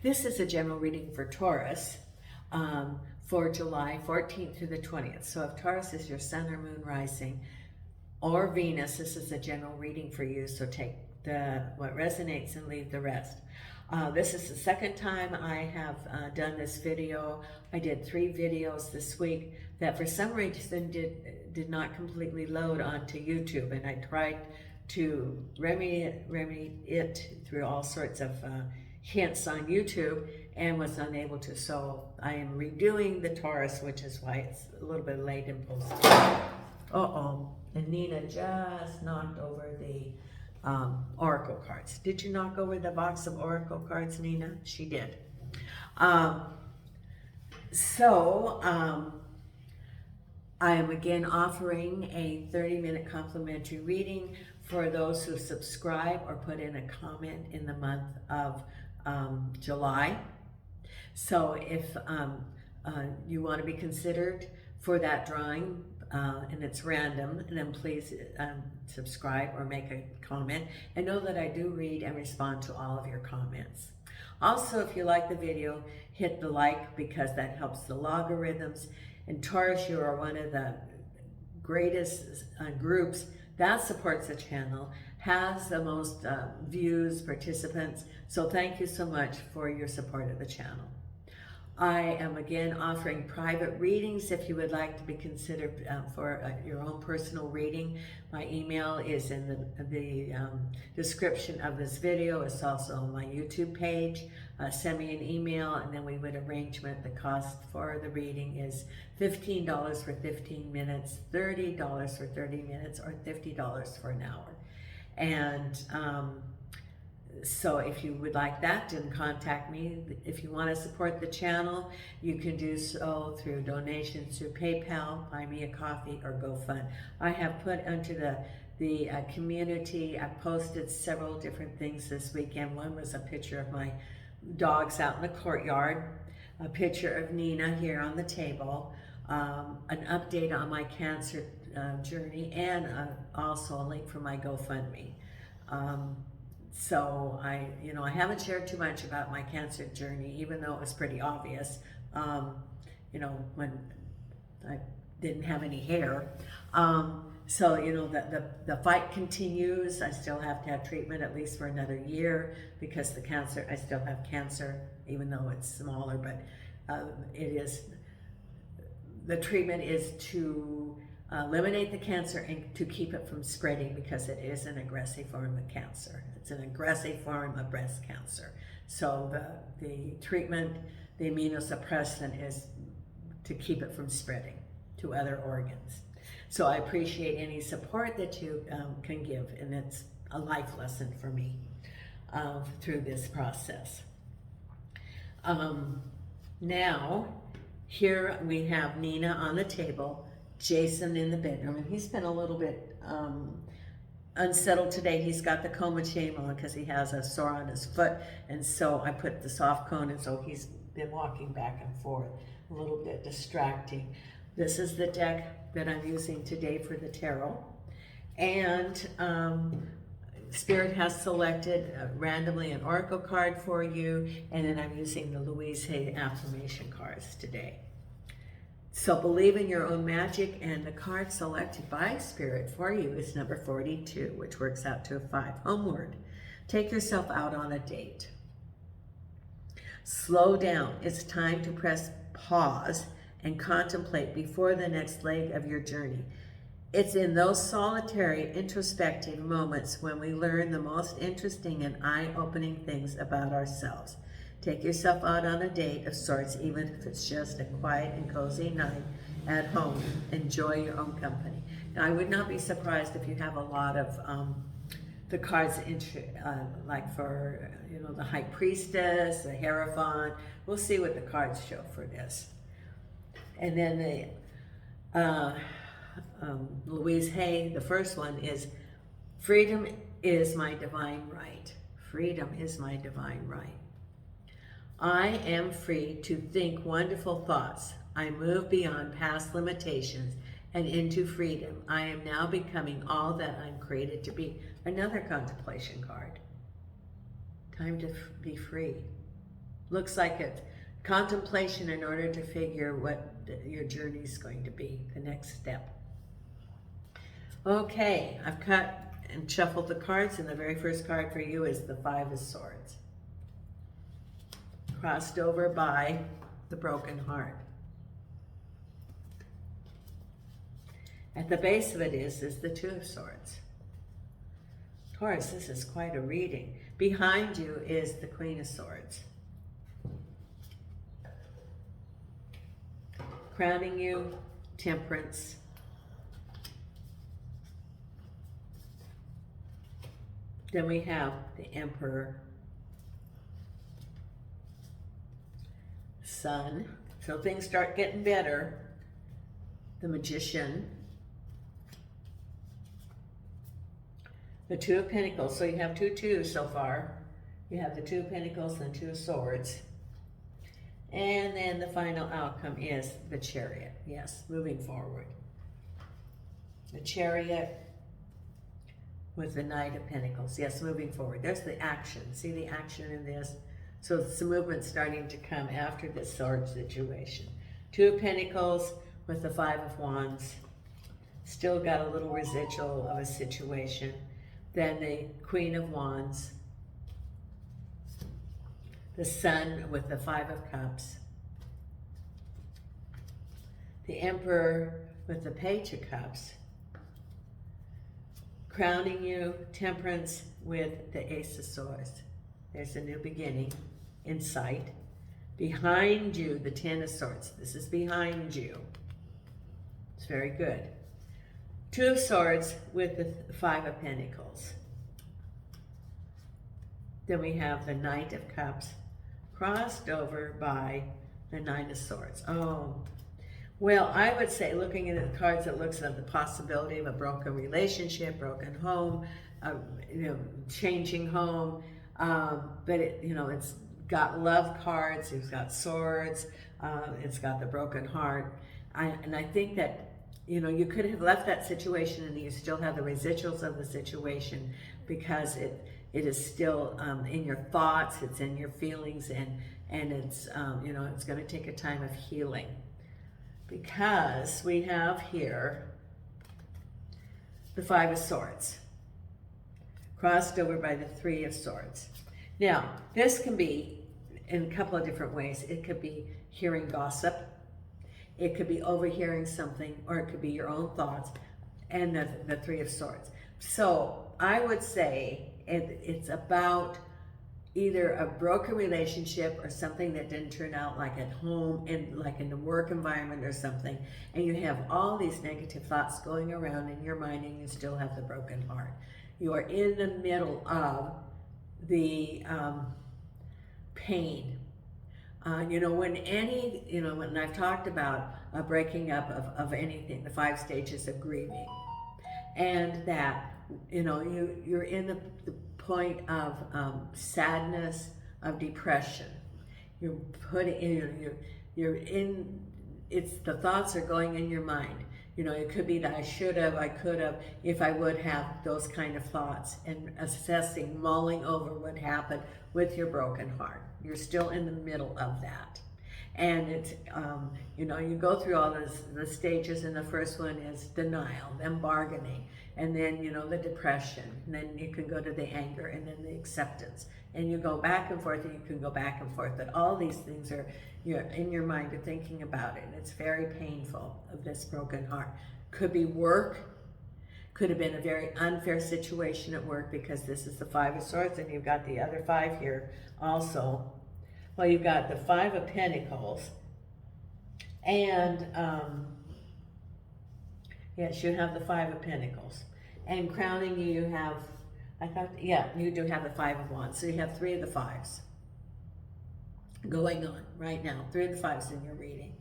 This is a general reading for Taurus for July 14th through the 20th. So if Taurus is your sun or moon rising or Venus, this is a general reading for you. So take what resonates and leave the rest. This is the second time I have done this video. I did 3 videos this week that for some reason did not completely load onto YouTube, and I tried to remedy it through all sorts of hints on YouTube and was unable to. So I am redoing the Taurus, which is why it's a little bit late in posting. And Nina just knocked over the oracle cards. Did you knock over the box of oracle cards, Nina? She did. I am again offering a 30-minute complimentary reading for those who subscribe or put in a comment in the month of July. So if you want to be considered for that drawing, and it's random, then please subscribe or make a comment, and know that I do read and respond to all of your comments. Also, if you like the video, hit the like, because that helps the logarithms. And Taurus, you are one of the greatest groups that supports the channel, has the most views, participants. So thank you so much for your support of the channel. I am again offering private readings if you would like to be considered for your own personal reading. My email is in the description of this video. It's also on my YouTube page. Send me an email and then we would arrange it. The cost for the reading is $15 for 15 minutes, $30 for 30 minutes, or $50 for an hour. And so if you would like that, then contact me. If you want to support the channel, you can do so through donations through PayPal, Buy Me a Coffee, or GoFund. I have put into the community, I posted several different things this weekend. One was a picture of my dogs out in the courtyard, a picture of Nina here on the table, an update on my cancer journey, and also a link for my GoFundMe. So I haven't shared too much about my cancer journey, even though it was pretty obvious, when I didn't have any hair. So, the fight continues. I still have to have treatment at least for another year because I still have cancer, even though it's smaller, but the treatment is to eliminate the cancer and to keep it from spreading, because it is an aggressive form of cancer. It's an aggressive form of breast cancer. So the treatment, the immunosuppressant, is to keep it from spreading to other organs. So I appreciate any support that you can give, and it's a life lesson for me through this process. Now, here we have Nina on the table, Jason in the bedroom, and he's been a little bit unsettled today. He's got the coma chain on because he has a sore on his foot, and so I put the soft cone, and so he's been walking back and forth, a little bit distracting. This is the deck that I'm using today for the tarot, and Spirit has selected randomly an oracle card for you, and then I'm using the Louise Hay affirmation cards today. So believe in your own magic, and the card selected by Spirit for you is number 42, which works out to a 5. Homeward. Take yourself out on a date. Slow down. It's time to press pause and contemplate before the next leg of your journey. It's in those solitary, introspective moments when we learn the most interesting and eye-opening things about ourselves. Take yourself out on a date of sorts, even if it's just a quiet and cozy night at home. Enjoy your own company. Now, I would not be surprised if you have a lot of the cards, like for the High Priestess, the Hierophant. We'll see what the cards show for this. And then the Louise Hay, the first one is, freedom is my divine right. Freedom is my divine right. I am free to think wonderful thoughts. I move beyond past limitations and into freedom. I am now becoming all that I'm created to be. Another contemplation card. Time to be free. Looks like it. Contemplation in order to figure what your journey is going to be, the next step. Okay, I've cut and shuffled the cards, and the very first card for you is the Five of Swords. Crossed over by the broken heart. At the base of it is the Two of Swords. Taurus, this is quite a reading. Behind you is the Queen of Swords. Crowning you, Temperance. Then we have the Emperor. Sun. So things start getting better. The Magician. The Two of Pentacles. So you have two twos so far. You have the Two of Pentacles and Two of Swords. And then the final outcome is the Chariot. Yes, moving forward. The Chariot with the Knight of Pentacles. Yes, moving forward. There's the action. See the action in this? So it's the movement starting to come after this sword situation. Two of Pentacles with the Five of Wands. Still got a little residual of a situation. Then the Queen of Wands. The Sun with the Five of Cups. The Emperor with the Page of Cups. Crowning you, Temperance with the Ace of Swords. There's a new beginning in sight. Behind you, the Ten of Swords. This is behind you. It's very good. Two of Swords with the Five of Pentacles. Then we have the Knight of Cups crossed over by the Nine of Swords. Oh, well, I would say, looking at the cards, it looks like the possibility of a broken relationship, broken home, changing home. But it's got love cards. It's got swords. It's got the broken heart. And I think that you could have left that situation, and you still have the residuals of the situation because it is still in your thoughts. It's in your feelings, and it's it's going to take a time of healing. Because we have here the Five of Swords, crossed over by the Three of Swords. Now, this can be in a couple of different ways. It could be hearing gossip, it could be overhearing something, or it could be your own thoughts, and the Three of Swords. So I would say it's about either a broken relationship or something that didn't turn out, like at home, like in the work environment or something, and you have all these negative thoughts going around in your mind, and you still have the broken heart. You are in the middle of the pain. When I've talked about a breaking up of anything, the 5 stages of grieving, and that you're in the point of sadness, of depression. You're in. It's the thoughts are going in your mind. It could be that I should have, I could have, if I would have, those kind of thoughts, and assessing, mulling over what happened with your broken heart. You're still in the middle of that. And it's, you go through all the stages, and the first one is denial, then bargaining, and then, the depression, and then you can go to the anger, and then the acceptance. And you go back and forth, and you can go back and forth. But all these things are, in your mind, you're thinking about it, and it's very painful of this broken heart. Could be work, could have been a very unfair situation at work, because this is the Five of Swords, and you've got the other 5 here also. Well, you've got the Five of Pentacles, and yes, you have the Five of Pentacles. And crowning you, you have, you do have the Five of Wands. So you have 3 of the 5s going on right now. 3 of the 5s in your reading.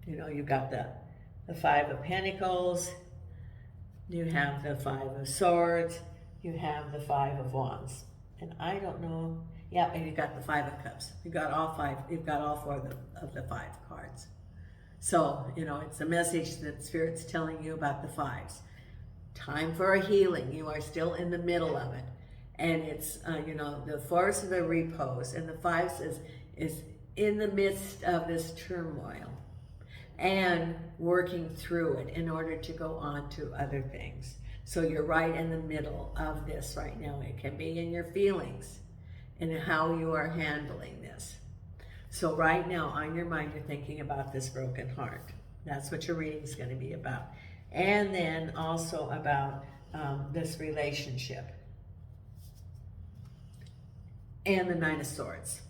You've got the Five of Pentacles, you have the Five of Swords, you have the Five of Wands. And I don't know, and you got the Five of Cups. You got all 5, you've got all 4 of the 5 cards. So, it's a message that Spirit's telling you about the 5s. Time for a healing. You are still in the middle of it. And it's, you know, the Fours of the repose, and the Fives is in the midst of this turmoil and working through it in order to go on to other things. So you're right in the middle of this right now. It can be in your feelings and how you are handling this. So right now on your mind, you're thinking about this broken heart. That's what your reading is going to be about. And then also about this relationship. And the Nine of Swords.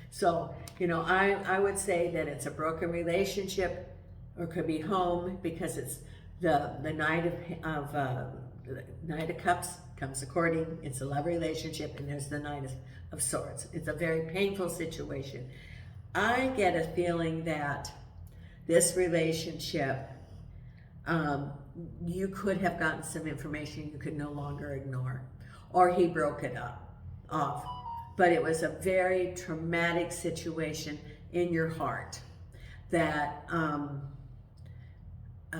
So, you know, I would say that it's a broken relationship, or could be home, because it's the Knight of Cups comes according. It's a love relationship, and there's the Knight of Swords. It's a very painful situation. I get a feeling that this relationship, you could have gotten some information you could no longer ignore, or he broke it off. But it was a very traumatic situation in your heart that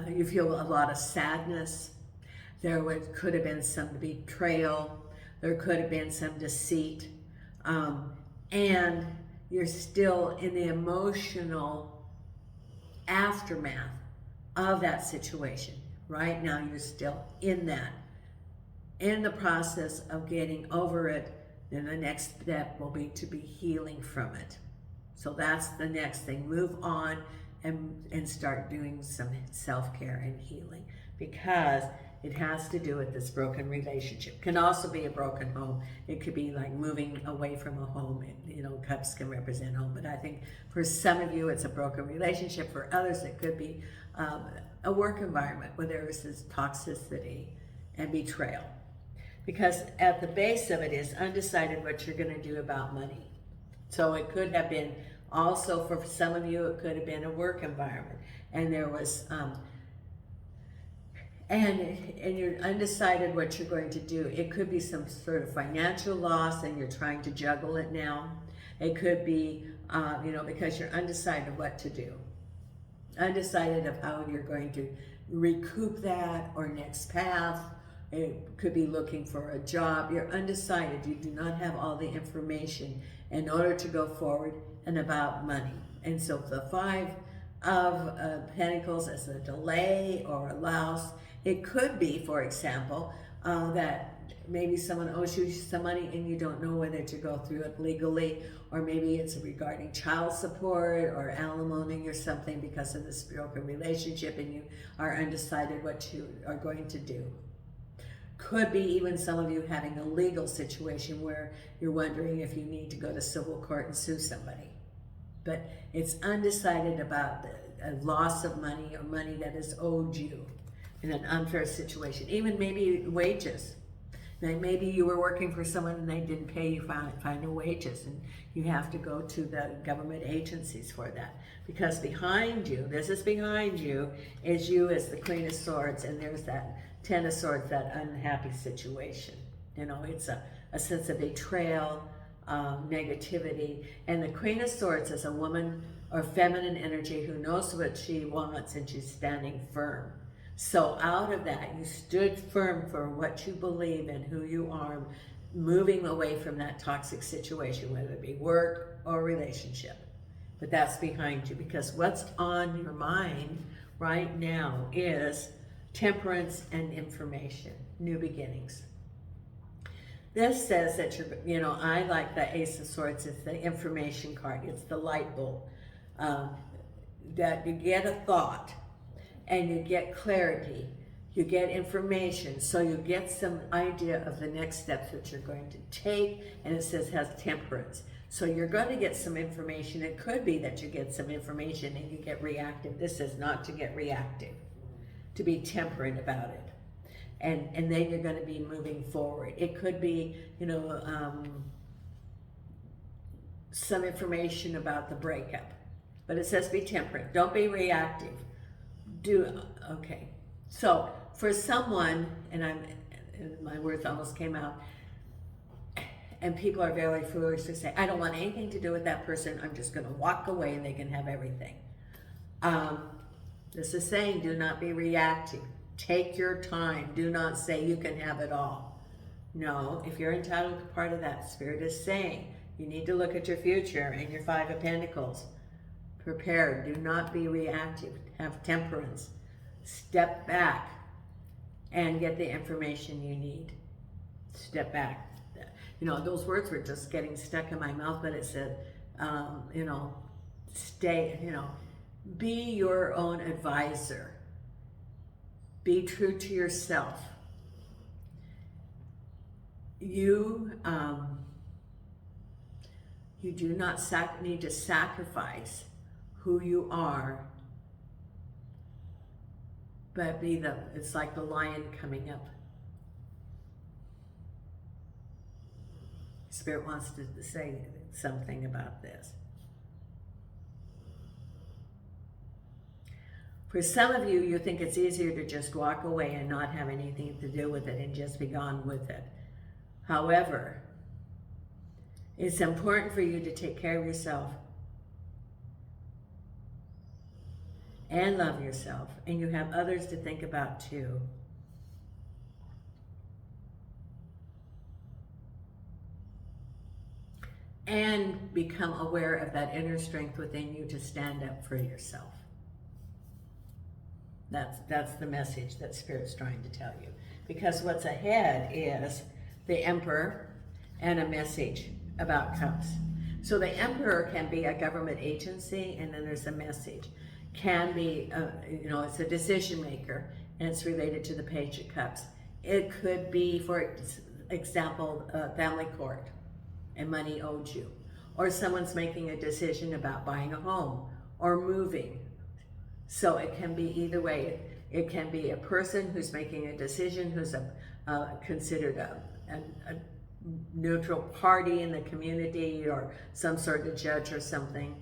you feel a lot of sadness. There could have been some betrayal. There could have been some deceit. And you're still in the emotional aftermath of that situation. Right now, you're still in that. In the process of getting over it, then the next step will be to be healing from it. So that's the next thing. Move on and start doing some self-care and healing, because it has to do with this broken relationship. Can also be a broken home. It could be like moving away from a home. You know, cups can represent home, but I think for some of you it's a broken relationship. For others it could be a work environment where there is this toxicity and betrayal. Because at the base of it is undecided what you're going to do about money. So it could have been also, for some of you, it could have been a work environment. And there was, and you're undecided what you're going to do. It could be some sort of financial loss and you're trying to juggle it now. It could be, you know, because you're undecided what to do. Undecided of how you're going to recoup that or next path. It could be looking for a job. You're undecided. You do not have all the information in order to go forward and about money. And so the Five of Pentacles as a delay or a loss. It could be, for example, that maybe someone owes you some money and you don't know whether to go through it legally, or maybe it's regarding child support or alimony or something because of this broken relationship and you are undecided what you are going to do. Could be even some of you having a legal situation where you're wondering if you need to go to civil court and sue somebody. But it's undecided about a loss of money or money that is owed you in an unfair situation. Even maybe wages. Now, maybe you were working for someone and they didn't pay you final wages, and you have to go to the government agencies for that. Because behind you, this is behind you, is you as the Queen of Swords, and there's that Ten of Swords, that unhappy situation. You know, it's a sense of betrayal, negativity. And the Queen of Swords is a woman or feminine energy who knows what she wants and she's standing firm. So out of that, you stood firm for what you believe and who you are, moving away from that toxic situation, whether it be work or relationship. But that's behind you, because what's on your mind right now is temperance and information, new beginnings. This says that you're, you know, I like the Ace of Swords. It's the information card. It's the light bulb. That you get a thought and you get clarity. You get information. So you get some idea of the next steps that you're going to take. And it says has temperance. So you're going to get some information. It could be that you get some information and you get reactive. This is not to get reactive, to be temperate about it. And then you're going to be moving forward. It could be, you know, some information about the breakup. But it says be temperate. Don't be reactive. Okay. So for someone, and my words almost came out, and people are very foolish to say, I don't want anything to do with that person. I'm just going to walk away and they can have everything. This is saying, do not be reactive. Take your time. Do not say you can have it all. No, if you're entitled to part of that, Spirit is saying you need to look at your future and your Five of Pentacles. Prepared. Do not be reactive. Have temperance. Step back and get the information you need. Step back. You know, those words were just getting stuck in my mouth, but it said, you know, stay, you know, be your own advisor. Be true to yourself. You do not need to sacrifice who you are, but it's like the lion coming up. Spirit wants to say something about this. For some of you, you think it's easier to just walk away and not have anything to do with it and just be gone with it. However, it's important for you to take care of yourself and love yourself, and you have others to think about too. And become aware of that inner strength within you to stand up for yourself. That's the message that Spirit's trying to tell you. Because what's ahead is the Emperor and a message about cups. So the Emperor can be a government agency, and then there's a message. Can be, you know, it's a decision maker, and it's related to the Page of Cups. It could be, for example, family court and money owed you. Or someone's making a decision about buying a home or moving. So it can be either way. It can be a person who's making a decision, who's considered a neutral party in the community, or some sort of judge or something.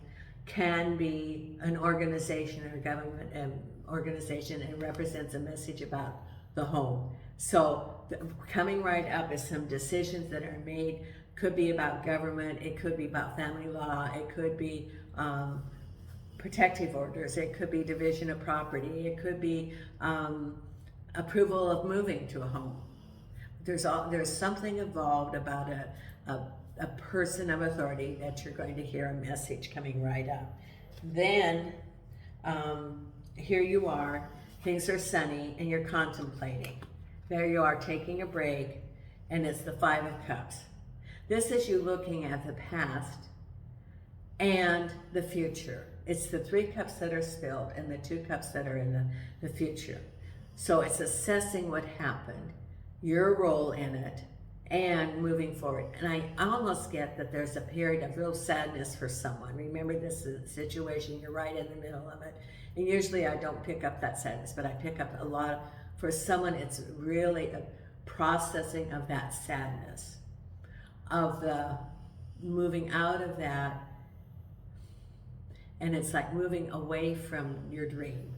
Can be an organization or a government organization, and represents a message about the home. So coming right up is some decisions that are made. Could be about government, it could be about family law, it could be protective orders, it could be division of property, it could be approval of moving to a home. There's something involved about a person of authority that you're going to hear a message coming right up. Then here you are, things are sunny and you're contemplating. There you are taking a break, and it's the Five of Cups. This is you looking at the past and the future. It's the 3 cups that are spilled and the 2 cups that are in the future. So it's assessing what happened, your role in it, and moving forward. And I almost get that there's a period of real sadness for someone. Remember, this is a situation, you're right in the middle of it. And usually I don't pick up that sadness, but I pick up a lot. For someone, it's really a processing of that sadness, of the moving out of that. And it's like moving away from your dream.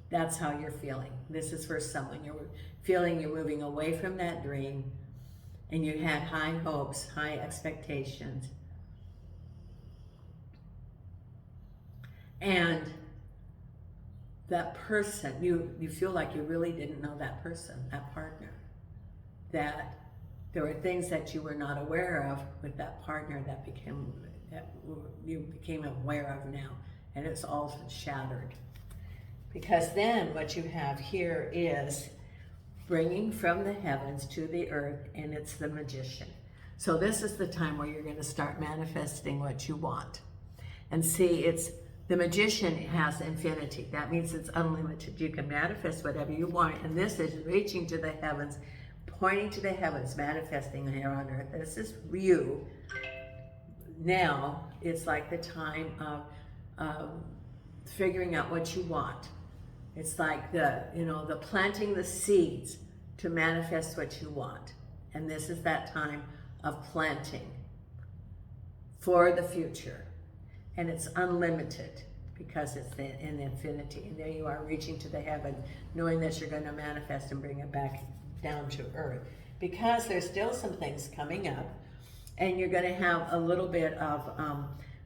That's how you're feeling. This is for someone. You're feeling you're moving away from that dream, and you had high hopes, high expectations. And that person, you feel like you really didn't know that person, that partner. That there were things that you were not aware of with that partner that you became aware of now, and it's all shattered. Because then what you have here is bringing from the heavens to the earth, and it's the Magician. So this is the time where you're going to start manifesting what you want. And see, the Magician has infinity. That means it's unlimited. You can manifest whatever you want, and this is reaching to the heavens, pointing to the heavens, manifesting here on earth. This is you. Now it's like the time of figuring out what you want. It's like the planting the seeds to manifest what you want. And this is that time of planting for the future. And it's unlimited because it's in infinity. And there you are, reaching to the heaven, knowing that you're going to manifest and bring it back down to earth. Because there's still some things coming up, and you're going to have a little bit of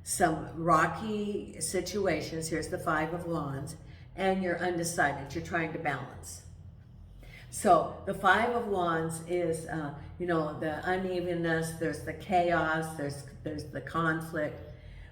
some rocky situations. Here's the 5 of Wands, and you're undecided. You're trying to balance. So the Five of Wands is, you know, the unevenness, there's the chaos, there's the conflict,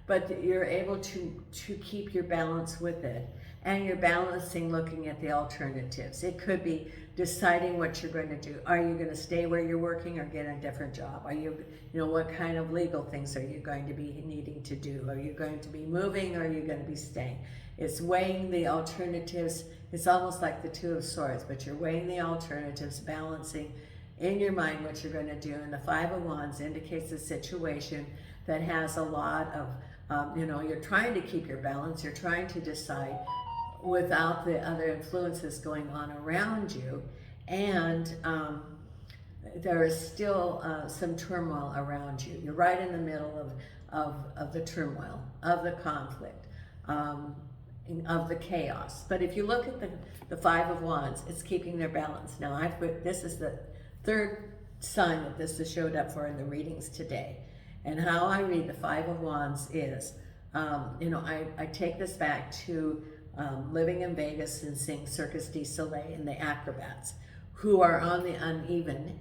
but you're able to keep your balance with it. And you're balancing, looking at the alternatives. It could be deciding what you're going to do. Are you going to stay where you're working or get a different job? Are you, you know, what kind of legal things are you going to be needing to do? Are you going to be moving or are you going to be staying? It's weighing the alternatives. It's almost like the Two of Swords, but you're weighing the alternatives, balancing in your mind what you're going to do. And the Five of Wands indicates a situation that has a lot of, you know, you're trying to keep your balance. You're trying to decide without the other influences going on around you. And there is still some turmoil around you. You're right in the middle of the turmoil, of the conflict, of the chaos. But if you look at the Five of Wands, it's keeping their balance. Now, this is the third sign that this has showed up for in the readings today. And how I read the Five of Wands is, you know, I take this back to living in Vegas and seeing Circus du Soleil and the acrobats who are on the uneven,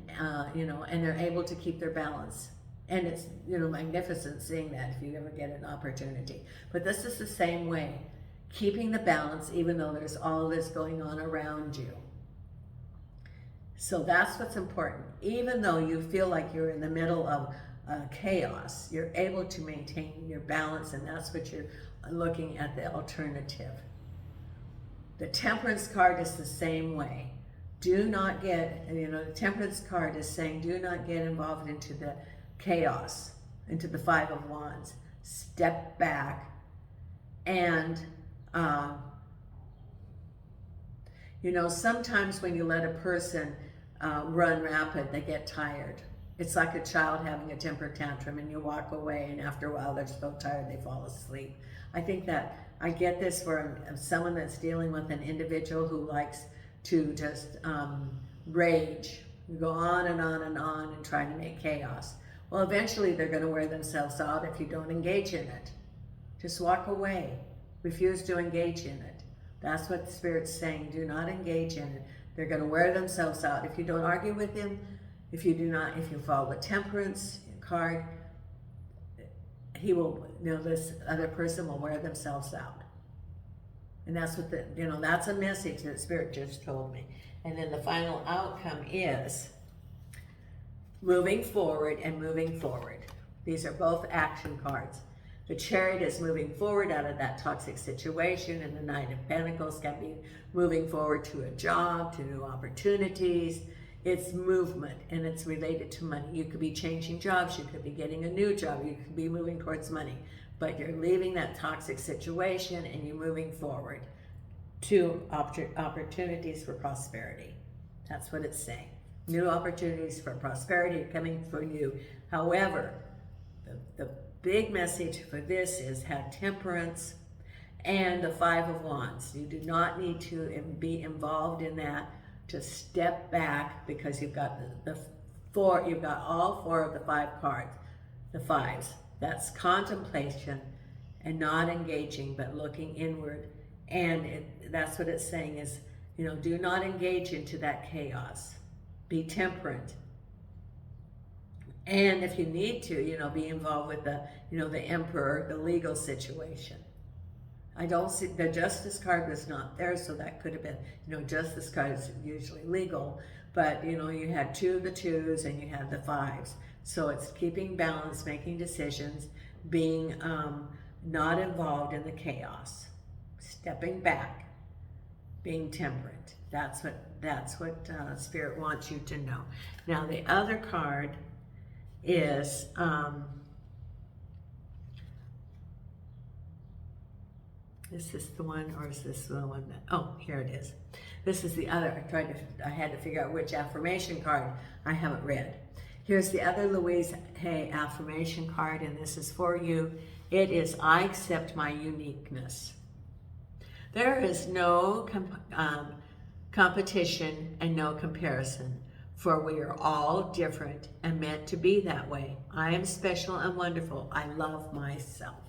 you know, and they're able to keep their balance. And it's, you know, magnificent seeing that if you ever get an opportunity. But this is the same way, keeping the balance even though there's all this going on around you. So that's what's important. Even though you feel like you're in the middle of chaos, you're able to maintain your balance, and that's what you're looking at, the alternative. The Temperance card is the same way. Do not get, you know, the Temperance card is saying do not get involved into the chaos, into the Five of Wands. Step back and, you know, sometimes when you let a person run rapid, they get tired. It's like a child having a temper tantrum and you walk away and after a while they're so tired they fall asleep. I think that I get this from someone that's dealing with an individual who likes to just rage, go on and on and on and trying to make chaos. Well, eventually they're going to wear themselves out if you don't engage in it. Just walk away. Refuse to engage in it. That's what the Spirit's saying. Do not engage in it. They're going to wear themselves out. If you don't argue with them, if you follow the Temperance card, he will, you know, this other person will wear themselves out. And that's what you know, that's a message that Spirit just told me. And then the final outcome is moving forward and moving forward. These are both action cards. The Chariot is moving forward out of that toxic situation, and the Knight of Pentacles can be moving forward to a job, to new opportunities. It's movement, and it's related to money. You could be changing jobs, you could be getting a new job, you could be moving towards money, but you're leaving that toxic situation and you're moving forward to opportunities for prosperity. That's what it's saying. New opportunities for prosperity are coming for you. However, the big message for this is have temperance and the Five of Wands. You do not need to be involved in that. Just step back, because you've got you've got all four of the five cards, the fives. That's contemplation and not engaging, but looking inward. And that's what it's saying is, you know, do not engage into that chaos. Be temperate. And if you need to, you know, be involved with the, you know, the Emperor, the legal situation. I don't see, the Justice card was not there, so that could have been, you know, Justice card is usually legal, but, you know, you had two of the twos and you had the fives. So it's keeping balance, making decisions, being not involved in the chaos, stepping back, being temperate. That's what Spirit wants you to know. Now the other card is this is the one, or is this the one that, oh, here it is. This is the other, I had to figure out which affirmation card I haven't read. Here's the other Louise Hay affirmation card, and this is for you. It is, I accept my uniqueness. There is no competition and no comparison, for we are all different and meant to be that way. I am special and wonderful. I love myself.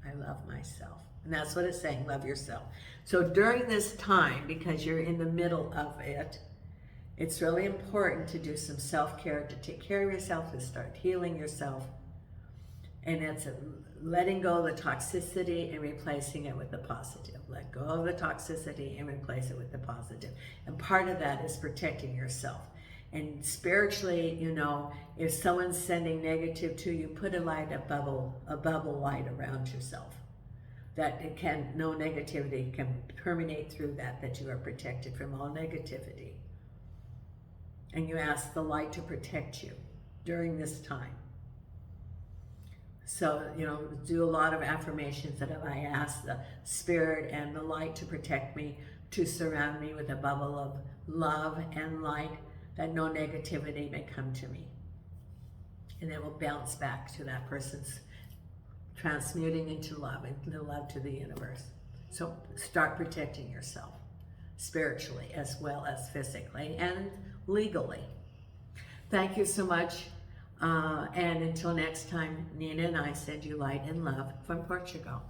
I love myself. And that's what it's saying, love yourself. So during this time, because you're in the middle of it, it's really important to do some self-care, to take care of yourself, to start healing yourself. And it's letting go of the toxicity and replacing it with the positive. Let go of the toxicity and replace it with the positive. And part of that is protecting yourself. And spiritually, you know, if someone's sending negative to you, put a bubble light around yourself. That it can, no negativity can permeate through that you are protected from all negativity. And you ask the light to protect you during this time. So, you know, do a lot of affirmations that I ask the spirit and the light to protect me, to surround me with a bubble of love and light, that no negativity may come to me. And it will bounce back to that person's transmuting into love and the love to the universe. So start protecting yourself spiritually as well as physically and legally. Thank you so much. And until next time, Nina and I send you light and love from Portugal.